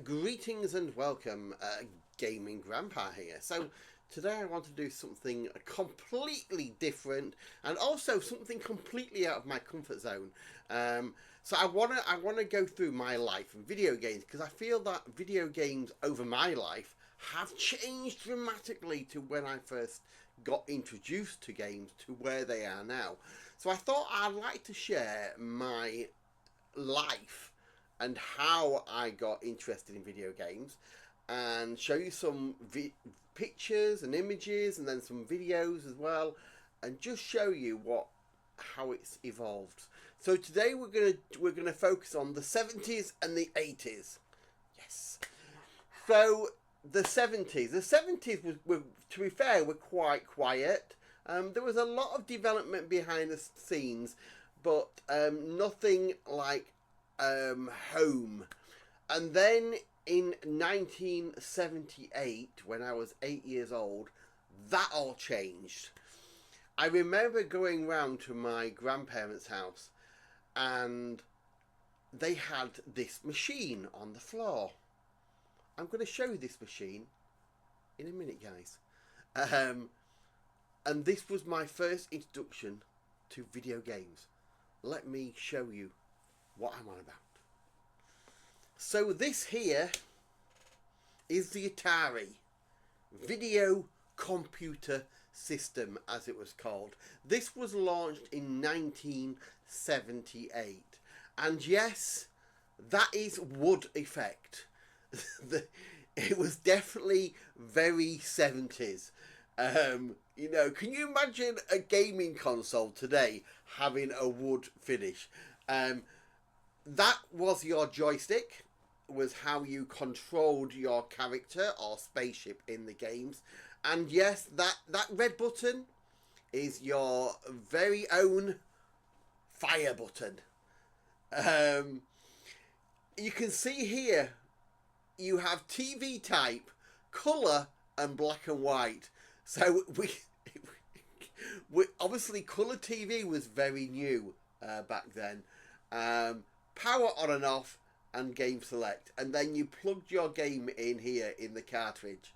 Greetings and welcome, Gaming Grandpa here. So today I want to do something completely different and also something completely out of my comfort zone. So I wanna go through my life in video games because I feel that video games over my life have changed dramatically to when I first got introduced to games to where they are now. So I thought I'd like to share my life and how I got interested in video games and show you some pictures and images and then some videos as well and just show you how it's evolved. So today we're gonna focus on the 70s and the 80s. Yes. So the 70s were, to be fair, were quite quiet. There was a lot of development behind the scenes, but nothing like home. And then in 1978, when I was 8 years old, that all changed. I remember going round to my grandparents' house and they had this machine on the floor. I'm going to show you this machine in a minute, guys. And this was my first introduction to video games. Let me show you what I'm on about. So this here is the Atari Video Computer System, as it was called. This was launched in 1978, and yes, that is wood effect. It was definitely very 70s. You know, can you imagine a gaming console today having a wood finish? That was your joystick, was how you controlled your character or spaceship in the games. And yes, that red button is your very own fire button. You can see here, you have TV type, colour and black and white. So we obviously colour TV was very new back then. Power on and off and game select, and then you plugged your game in here in the cartridge.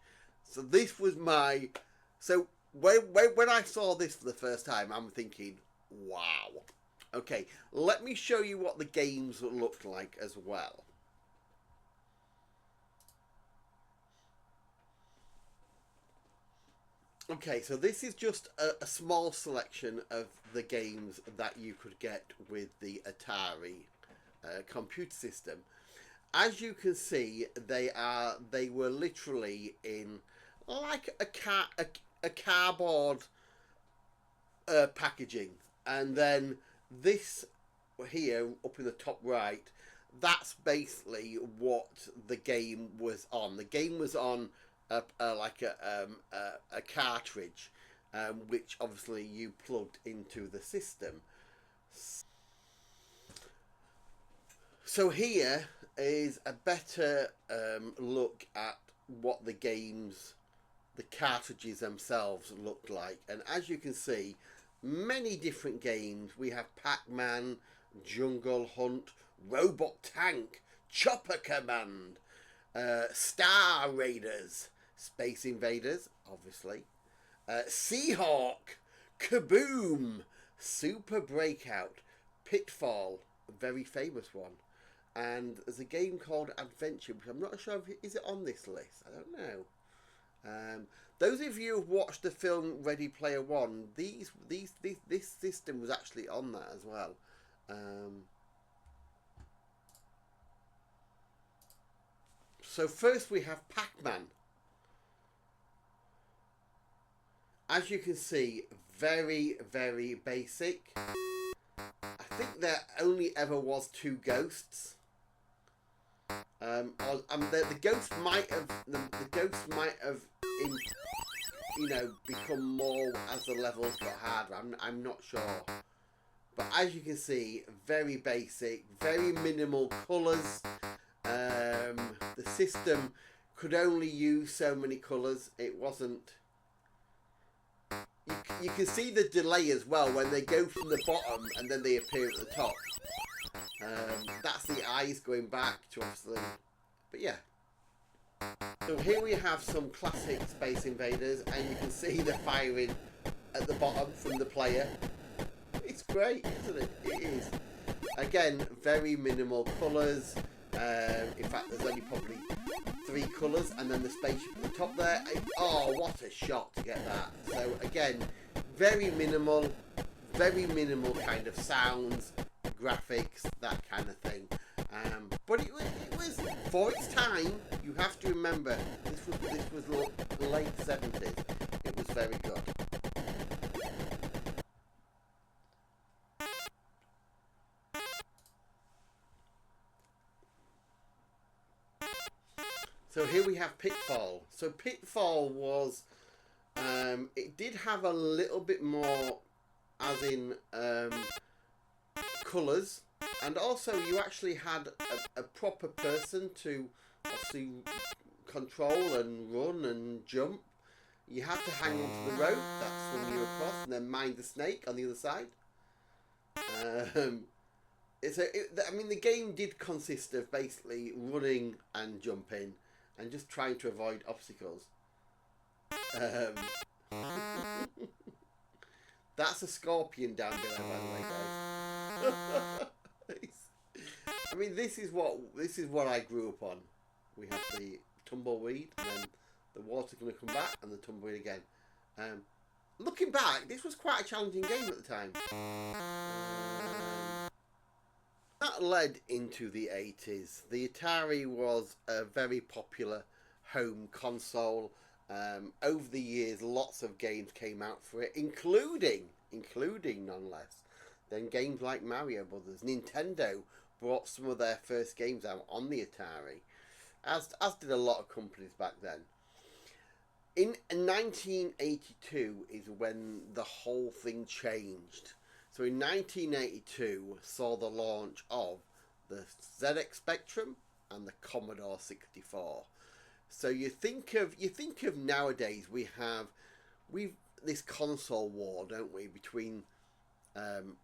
So this was my when I saw this for the first time, I'm thinking, wow. Okay, let me show you what the games looked like as well. Okay, so this is just a small selection of the games that you could get with the Atari computer system. As you can see, they were literally in like a cardboard packaging, and then this here up in the top right, that's basically what the game was on. The game was on a cartridge, which obviously you plugged into the system. So here is a better look at what the cartridges themselves looked like. And as you can see, many different games. We have Pac-Man, Jungle Hunt, Robot Tank, Chopper Command, Star Raiders, Space Invaders, obviously, Seahawk, Kaboom, Super Breakout, Pitfall, a very famous one. And there's a game called Adventure, which I'm not sure if is it on this list. I don't know. Those of you who've watched the film Ready Player One, this system was actually on that as well. So first we have Pac-Man. As you can see, very, very basic. I think there only ever was 2 ghosts. The ghost might have become more as the levels got harder. I'm not sure, but as you can see, very basic, very minimal colours. The system could only use so many colours. It wasn't. You can see the delay as well when they go from the bottom and then they appear at the top. That's the eyes going back to obviously But yeah. So here we have some classic Space Invaders, and you can see the firing at the bottom from the player. It's great, isn't it? It is. Again, very minimal colours. In fact, there's only probably 3 colours, and then the spaceship at the top there. Oh, what a shot to get that. So again, very minimal kind of sounds, graphics, that kind of thing. But it was for its time. You have to remember this was late 70s. It was very good. So here we have Pitfall. So Pitfall was, it did have a little bit more, as in colours, and also you actually had a proper person to obviously control and run and jump. You had to hang onto the rope that swung you across, and then mind the snake on the other side. I mean, the game did consist of basically running and jumping, and just trying to avoid obstacles. That's a scorpion down below, by the way, guys. I mean, this is what I grew up on. We have the tumbleweed, and then the water's going to come back, and the tumbleweed again. Looking back, this was quite a challenging game at the time. That led into the 80s. The Atari was a very popular home console. Over the years, lots of games came out for it, including none less than games like Mario Brothers. Nintendo brought some of their first games out on the Atari, as did a lot of companies back then. In 1982 is when the whole thing changed. So in 1982 saw the launch of the ZX Spectrum and the Commodore 64. So you think of nowadays we've this console war, don't we, between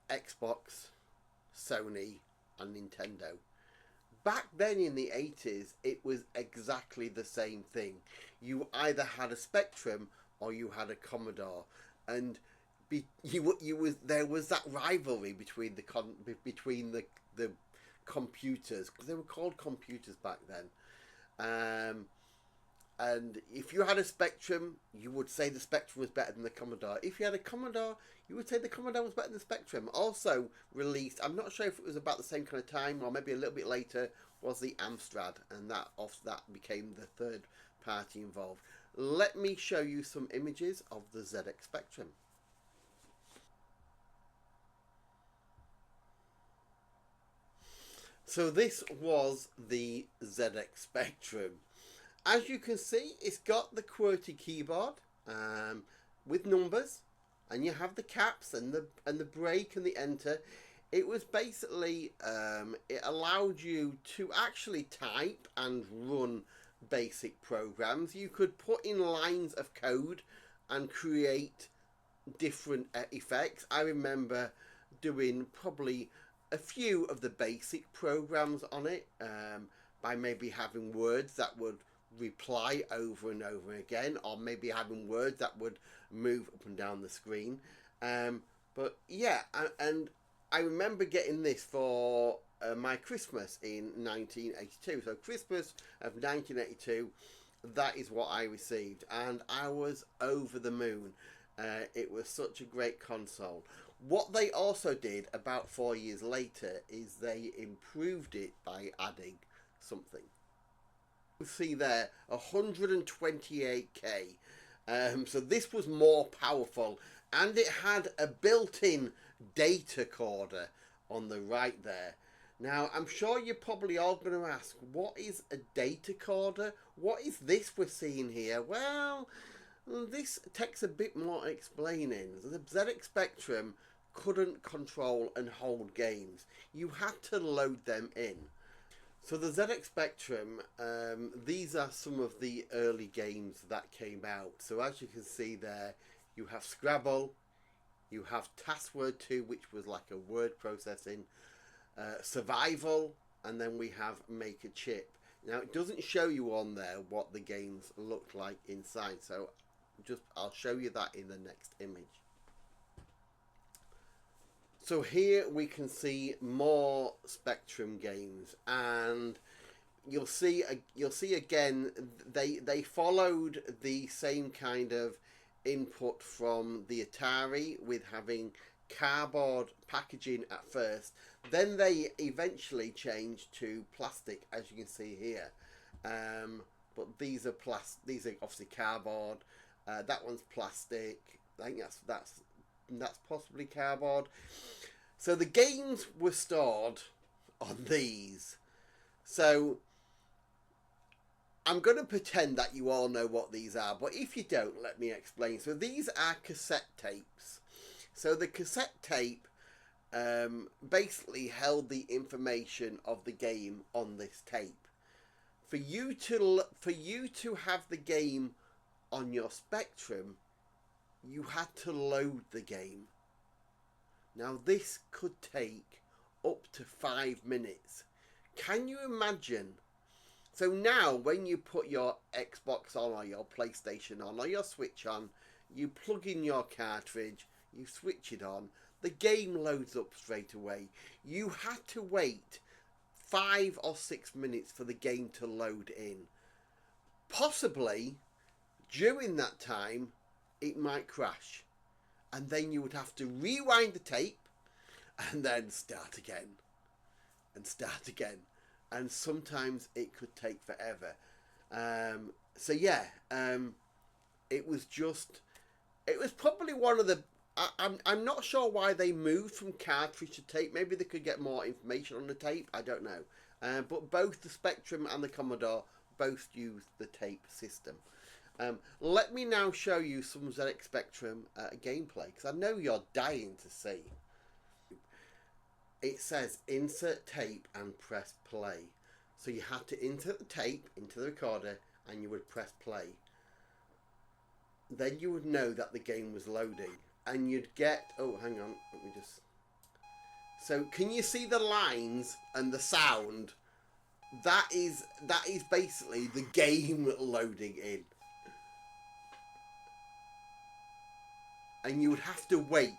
Xbox, Sony and Nintendo. Back then in the 80s, it was exactly the same thing. You either had a Spectrum or you had a Commodore, and there was that rivalry between the computers, because they were called computers back then. And if you had a Spectrum, you would say the Spectrum was better than the Commodore. If you had a Commodore, you would say the Commodore was better than the Spectrum. Also released, I'm not sure if it was about the same kind of time or maybe a little bit later, was the Amstrad, and that became the third party involved. Let me show you some images of the ZX Spectrum. So this was the ZX Spectrum. As you can see, it's got the QWERTY keyboard with numbers, and you have the caps and the break and the enter. It was basically it allowed you to actually type and run basic programs. You could put in lines of code and create different effects. I remember doing probably a few of the basic programs on it by maybe having words that would reply over and over again, or maybe having words that would move up and down the screen. But yeah, and I remember getting this for my Christmas in 1982. So Christmas of 1982, that is what I received, and I was over the moon. It was such a great console. What they also did about 4 years later is they improved it by adding something. You see there, 128K. So this was more powerful, and it had a built-in data coder on the right there. Now, I'm sure you're probably all going to ask, what is a data coder? What is this we're seeing here? Well, this takes a bit more explaining. The ZX Spectrum couldn't control and hold games. You had to load them in. So the ZX Spectrum, these are some of the early games that came out. So as you can see there, you have Scrabble, you have Taskword 2, which was like a word processing, Survival, and then we have Make a Chip. Now it doesn't show you on there what the games look like inside, so I'll show you that in the next image. So here we can see more Spectrum games, and you'll see again they followed the same kind of input from the Atari, with having cardboard packaging at first. Then they eventually changed to plastic, as you can see here. But these are obviously cardboard. That one's plastic. I think that's possibly cardboard. So the games were stored on these. So I'm going to pretend that you all know what these are, but if you don't, let me explain. So these are cassette tapes. So the cassette tape basically held the information of the game on this tape. For you to have the game on your Spectrum, you had to load the game. Now this could take up to 5 minutes. Can you imagine? So now when you put your Xbox on, or your PlayStation on, or your Switch on, you plug in your cartridge, you switch it on, the game loads up straight away. You had to wait 5 or 6 minutes for the game to load in. Possibly during that time it might crash, and then you would have to rewind the tape and then start again and start again, and sometimes it could take forever. So yeah, it was probably one of the I'm not sure why they moved from cartridge to tape. Maybe they could get more information on the tape, I don't know. But both the Spectrum and the Commodore both used the tape system. Let me now show you some ZX Spectrum gameplay, because I know you're dying to see. It says insert tape and press play. So you had to insert the tape into the recorder and you would press play. Then you would know that the game was loading, and you'd get, oh hang on, let me just, so can you see the lines and the sound? That is basically the game loading in. And you would have to wait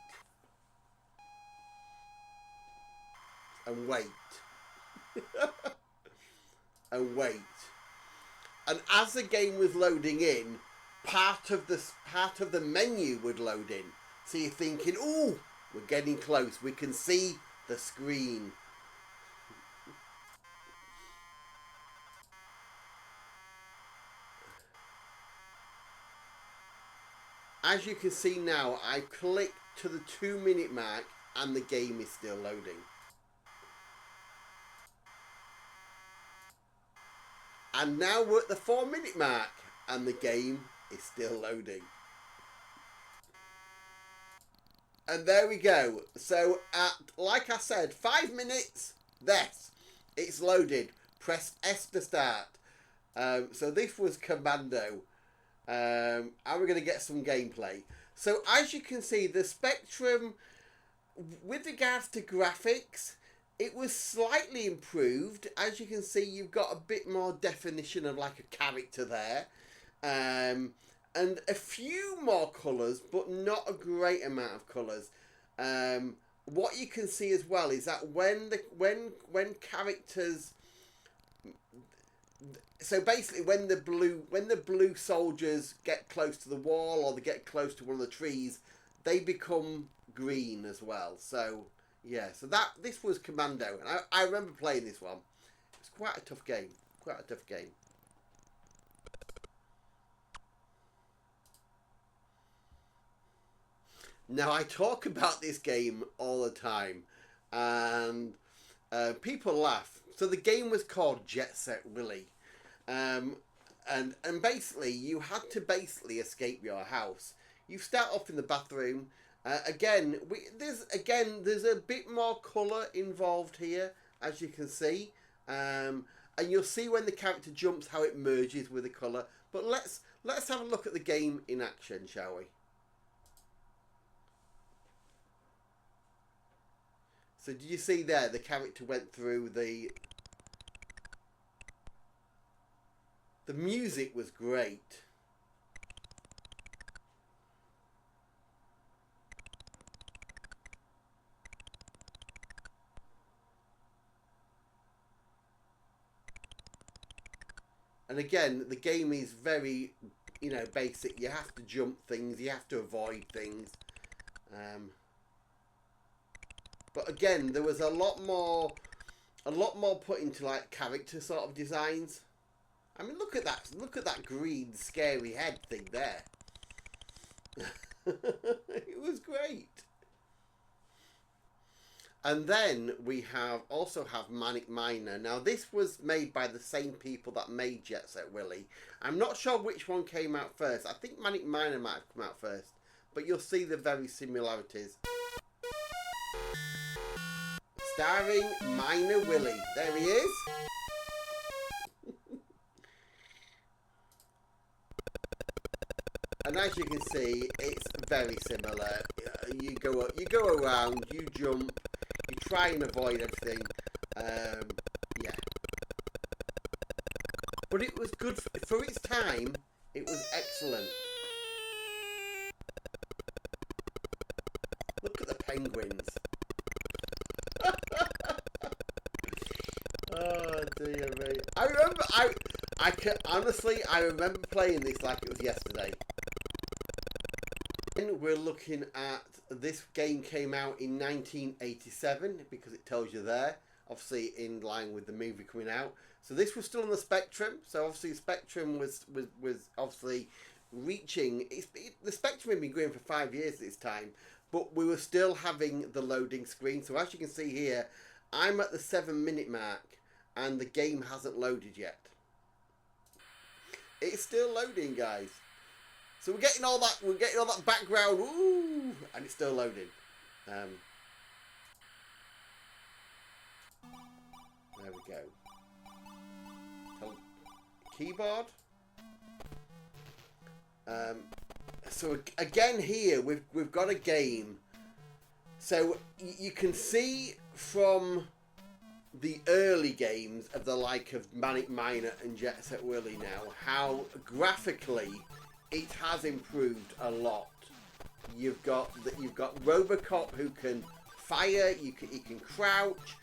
and wait and wait, and as the game was loading in, part of the menu would load in. So you're thinking, "Ooh, we're getting close. We can see the screen." As you can see now, I clicked to the 2-minute mark and the game is still loading. And now we're at the 4-minute mark and the game is still loading. And there we go. So at, like I said, 5 minutes, it's loaded. Press S to start. So this was Commando. And we're going to get some gameplay. So as you can see, the Spectrum, with regards to graphics, it was slightly improved. As you can see, you've got a bit more definition of like a character there. And a few more colours, but not a great amount of colours. What you can see as well is that when characters, so basically when the blue soldiers get close to the wall or they get close to one of the trees, they become green as well. So yeah, so this was Commando, and I remember playing this one. It was quite a tough game. Now I talk about this game all the time, and people laugh. So the game was called Jet Set Willy. And basically you had to escape your house. You start off in the bathroom. There's a bit more colour involved here, as you can see. And you'll see when the character jumps how it merges with the colour. But let's have a look at the game in action, shall we? So did you see there the character went through the... The music was great. And again, the game is very, you know, basic. You have to jump things, you have to avoid things. But again, there was a lot more put into like character sort of designs. I mean, look at that green scary head thing there. It was great. And then we also have Manic Miner. Now this was made by the same people that made Jet Set Willy. I'm not sure which one came out first. I think Manic Miner might have come out first, but you'll see the very similarities. Starring Miner Willy. There he is. And as you can see, it's very similar. You go around, you jump, you try and avoid everything. Yeah. But it was good for its time. It was excellent. Look at the penguins. Oh dear me! I remember. I remember playing this like it was yesterday. We're looking at this game came out in 1987 because it tells you there, obviously in line with the movie coming out. So this was still on the Spectrum. So obviously Spectrum was obviously reaching. The Spectrum had been going for 5 years at this time, but we were still having the loading screen. So as you can see here, I'm at the 7-minute mark, and the game hasn't loaded yet. It's still loading, guys. So we're getting all that background, ooh, and it's still loading. There we go. Keyboard. So again here we've got a game. So you can see from the early games of the like of Manic Miner and Jet Set Willy now how graphically it has improved a lot. You've got Robocop who can fire. He can crouch.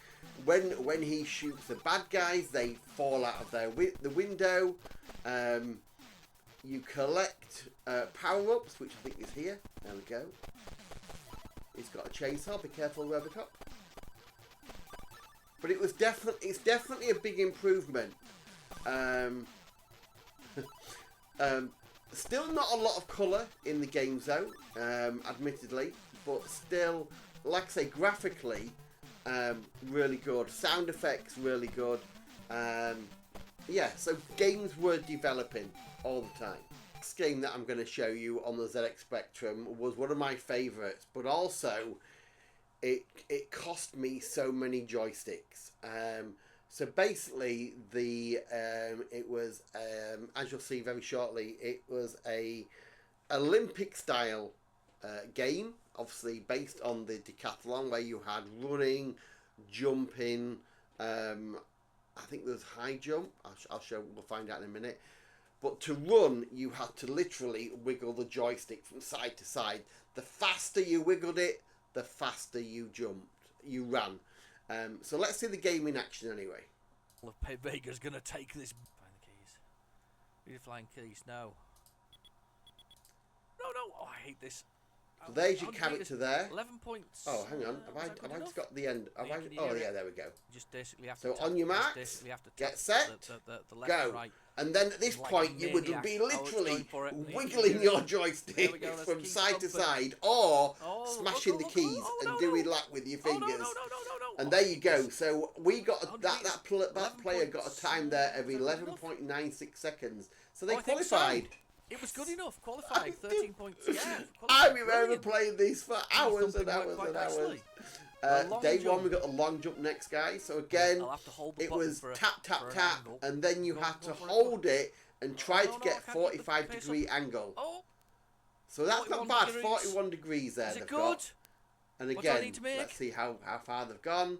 When he shoots the bad guys, they fall out of the window. You collect power-ups, which I think is here. There we go. He's got a chainsaw. Be careful, Robocop. But it's definitely a big improvement. Still not a lot of colour in the game though, admittedly, but still, like I say, graphically, really good. Sound effects, really good. Yeah, so games were developing all the time. Next game that I'm going to show you on the ZX Spectrum was one of my favourites, but also it cost me so many joysticks. So basically, it was, as you'll see very shortly, it was a Olympic style game, obviously based on the decathlon, where you had running, jumping. I think there's high jump. I'll show. We'll find out in a minute. But to run, you had to literally wiggle the joystick from side to side. The faster you wiggled it, the faster you jumped. You ran. So let's see the game in action anyway. Vega's gonna take this. Find the keys. Read the flying keys. No. No. Oh, I hate this. So there's your character there. 11 points. Oh, hang on. Have I just got the end? Oh yeah, there we go. You just basically have so to on your marks, get set, the left go. And right. And then at this point, you would be literally wiggling your joystick from side to side, or smashing the keys and doing that with your fingers. And there you go. So we got that player got a time there of 11.96 seconds. So they qualified. It was good enough. Qualified. 13 points. Yeah. I remember playing these for hours and hours and hours. Day one, we got a long jump next, guys. So again, it was tap, tap, tap, and then you had to hold it and try to get 45-degree angle. So that's not bad. 41 degrees there. Is it good? And again, let's see how far they've gone.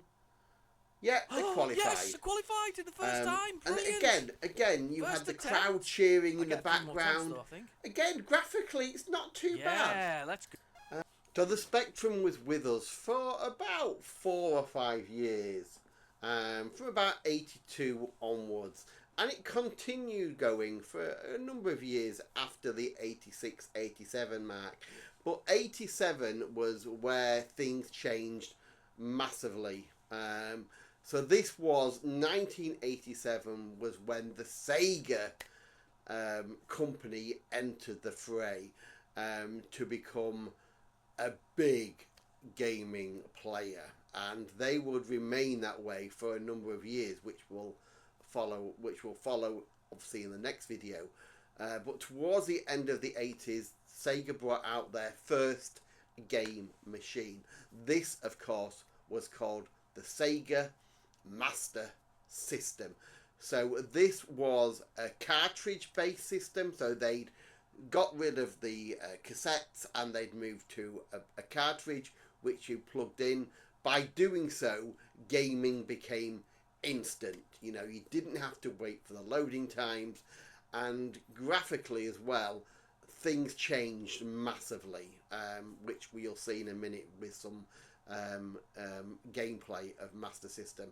Yeah, they Oh, qualified. yes, qualified in the first time. And Brilliant. again, you First had the attempt. crowd cheering I in the get 3 more attempts background. though, I think. Again, graphically, it's not too bad. Yeah, let's go. So the Spectrum was with us for about 4 or 5 years, from about 82 onwards, and it continued going for a number of years after the 86, 87 mark. But 87 was where things changed massively. So this was 1987 was when the Sega company entered the fray to become a big gaming player, and they would remain that way for a number of years, which will follow obviously in the next video. But towards the end of the 80s, Sega brought out their first game machine. This, of course, was called the Sega Master System. So this was a cartridge-based system, so they'd got rid of the cassettes and they'd moved to a cartridge which you plugged in. By doing so, gaming became instant. You know, you didn't have to wait for the loading times, and graphically as well, things changed massively, which we'll see in a minute with some gameplay of Master System.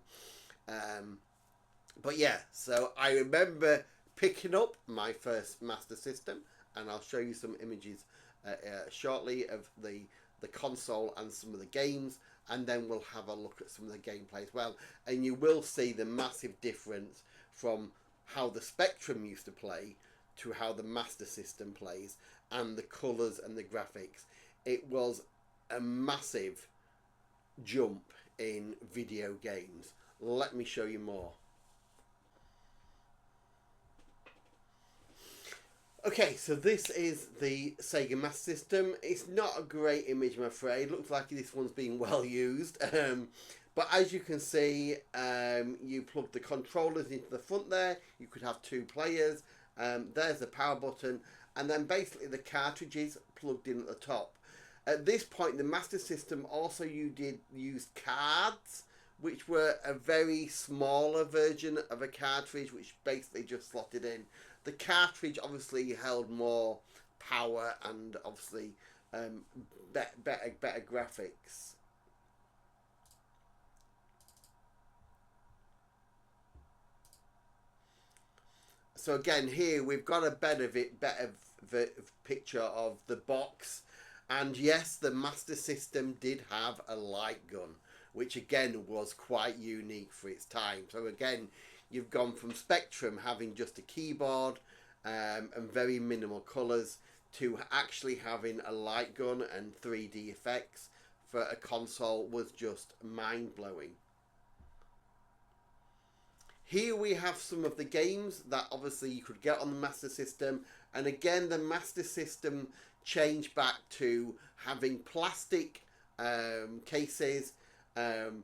But yeah, so I remember picking up my first Master System, and I'll show you some images shortly of the console and some of the games, and then we'll have a look at some of the gameplay as well, and you will see the massive difference from how the Spectrum used to play to how the Master System plays, and the colours and the graphics. It was a massive jump in video games. Let me show you more. Okay, so this is the Sega Master System. It's not a great image, I'm afraid. Looks like this one's being well used. But as you can see, you plug the controllers into the front there. You could have 2 players. There's the power button. And then basically the cartridges plugged in at the top. At this point, the Master System also used cards, which were a very smaller version of a cartridge, which basically just slotted in. The cartridge obviously held more power and obviously better graphics. So again, here we've got a better picture of the box, and yes, the Master System did have a light gun, which again was quite unique for its time. So again, you've gone from Spectrum having just a keyboard and very minimal colours to actually having a light gun and 3D effects for a console was just mind-blowing. Here we have some of the games that obviously you could get on the Master System, and again the Master System changed back to having plastic cases, and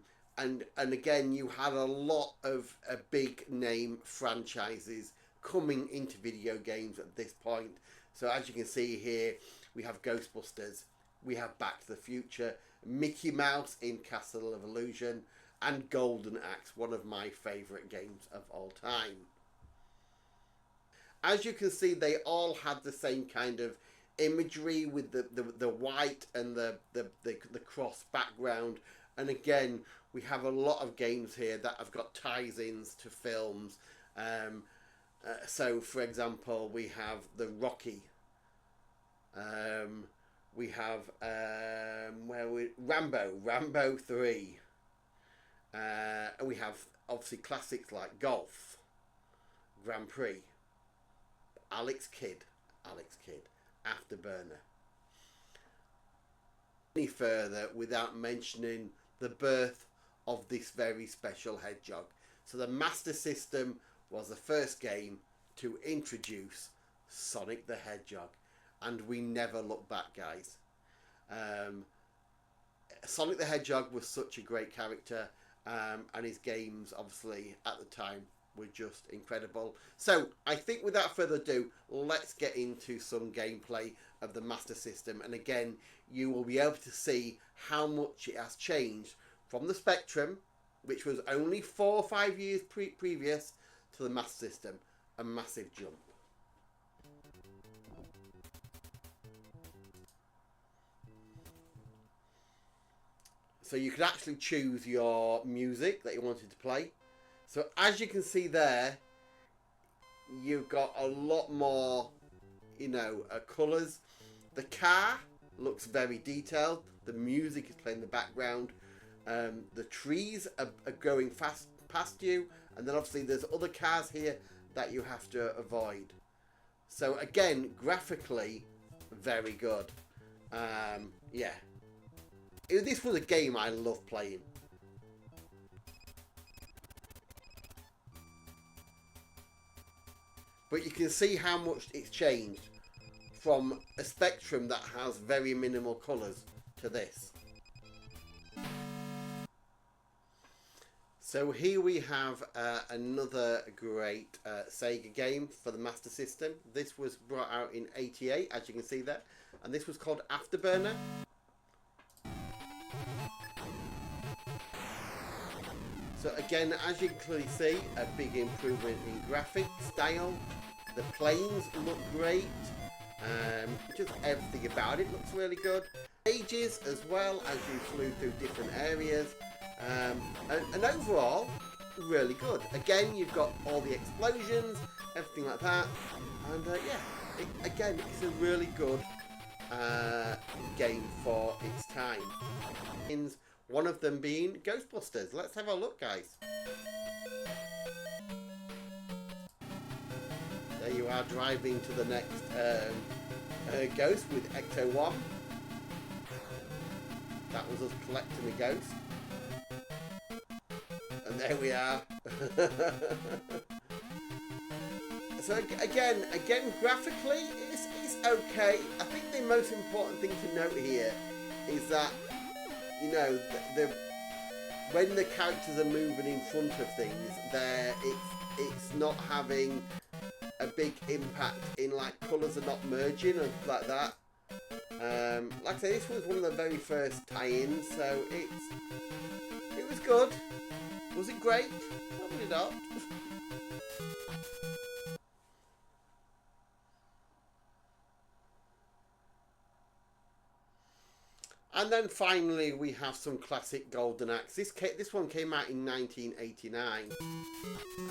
again you had a lot of big name franchises coming into video games at this point. So as you can see here, we have Ghostbusters, we have Back to the Future, Mickey Mouse in Castle of Illusion, and Golden Axe, one of my favourite games of all time. As you can see, they all had the same kind of imagery with the white and the cross background. And again, we have a lot of games here that have got ties-ins to films. So, for example, we have the Rocky. We have Rambo 3. And we have obviously classics like Golf, Grand Prix, Alex Kidd, Afterburner. Any further without mentioning the birth of this very special hedgehog. So the Master System was the first game to introduce Sonic the Hedgehog, and we never look back, guys. Sonic the Hedgehog was such a great character, and his games obviously at the time were just incredible. So I think without further ado, let's get into some gameplay of the Master System, and again you will be able to see how much it has changed from the Spectrum, which was only 4 or 5 years previous to the Master System. A massive jump. So you could actually choose your music that you wanted to play. So as you can see there, you've got a lot more, you know, colours. The car looks very detailed. The music is playing in the background. The trees are going past you. And then obviously there's other cars here that you have to avoid. So again, graphically, very good. Yeah. This was a game I love playing. But you can see how much it's changed from a Spectrum that has very minimal colours to this. So here we have another great Sega game for the Master System. This was brought out in '88, as you can see there. And this was called Afterburner. So again, as you can clearly see, a big improvement in graphic style. The planes look great. Just everything about it looks really good. Stages as well, as you flew through different areas. And overall, really good. Again, you've got all the explosions, everything like that. And yeah, again, it's a really good game for its time. One of them being Ghostbusters. Let's have a look, guys. There you are, driving to the next ghost with Ecto 1. That was us collecting a ghost. And there we are. So again, graphically, it's okay. I think the most important thing to note here is that, you know, when the characters are moving in front of things, it's not having a big impact in, like, colours are not merging and like that. Like I say, this was one of the very first tie-ins, so it was good. Was it great? Probably not. And then finally we have some classic Golden Axe. This one came out in 1989.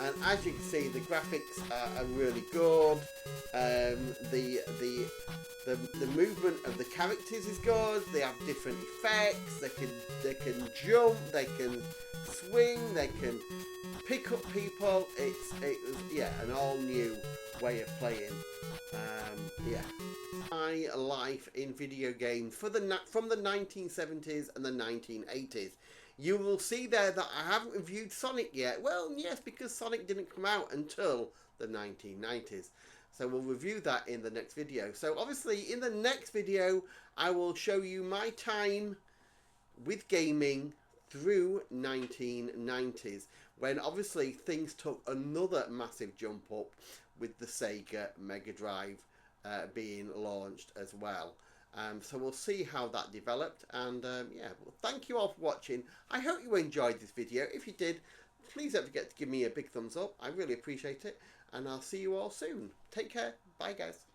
And as you can see, the graphics are really good. The movement of the characters is good. They have different effects. They can jump, they can swing, they can pick up people. It was, yeah, an all new way of playing. Yeah. My life in video games from the 1970s and the 1980s. You will see there that I haven't reviewed Sonic yet. Well, yes, because Sonic didn't come out until the 1990s. So we'll review that in the next video. So obviously in the next video, I will show you my time with gaming through 1990s, when obviously things took another massive jump up with the Sega Mega Drive being launched as well. So we'll see how that developed, and yeah, well, thank you all for watching. I hope you enjoyed this video. If you did, please don't forget to give me a big thumbs up. I really appreciate it, and I'll see you all soon. Take care. Bye, guys.